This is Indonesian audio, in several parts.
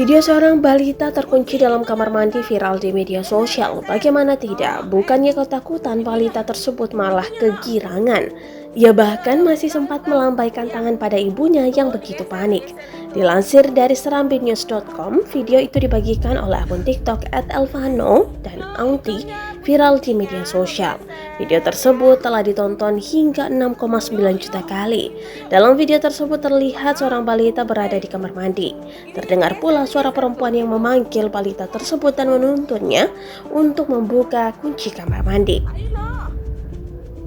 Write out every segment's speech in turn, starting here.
Video seorang balita terkunci dalam kamar mandi viral di media sosial. Bagaimana tidak? Bukannya ketakutan, balita tersebut malah kegirangan. Ia bahkan masih sempat melambaikan tangan pada ibunya yang begitu panik. Dilansir dari serambinews.com, video itu dibagikan oleh akun TikTok @elvano dan Aunty viral di media sosial. Video tersebut telah ditonton hingga 6,9 juta kali. Dalam video tersebut terlihat seorang balita berada di kamar mandi. Terdengar pula suara perempuan yang memanggil balita tersebut dan menuntunnya untuk membuka kunci kamar mandi.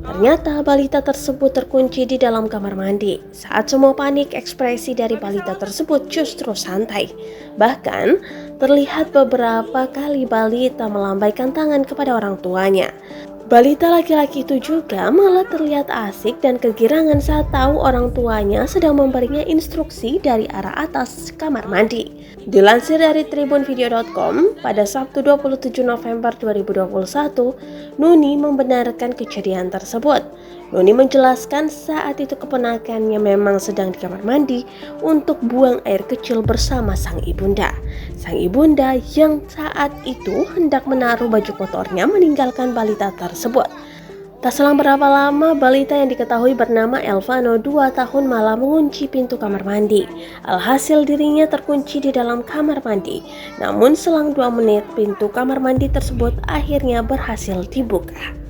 Ternyata balita tersebut terkunci di dalam kamar mandi. Saat semua panik, ekspresi dari balita tersebut justru santai. Bahkan, terlihat beberapa kali balita melambaikan tangan kepada orang tuanya. Balita laki-laki itu juga malah terlihat asik dan kegirangan saat tahu orang tuanya sedang memberinya instruksi dari arah atas kamar mandi. Dilansir dari tribunvideo.com, pada Sabtu 27 November 2021, Nuni membenarkan kejadian tersebut. Nuni menjelaskan saat itu keponakannya memang sedang di kamar mandi untuk buang air kecil bersama sang ibunda. Sang ibunda yang saat itu hendak menaruh baju kotornya meninggalkan balita tersebut. Tak selang berapa lama, balita yang diketahui bernama Elvano 2 tahun malah mengunci pintu kamar mandi. Alhasil dirinya terkunci di dalam kamar mandi. Namun selang 2 menit pintu kamar mandi tersebut akhirnya berhasil dibuka.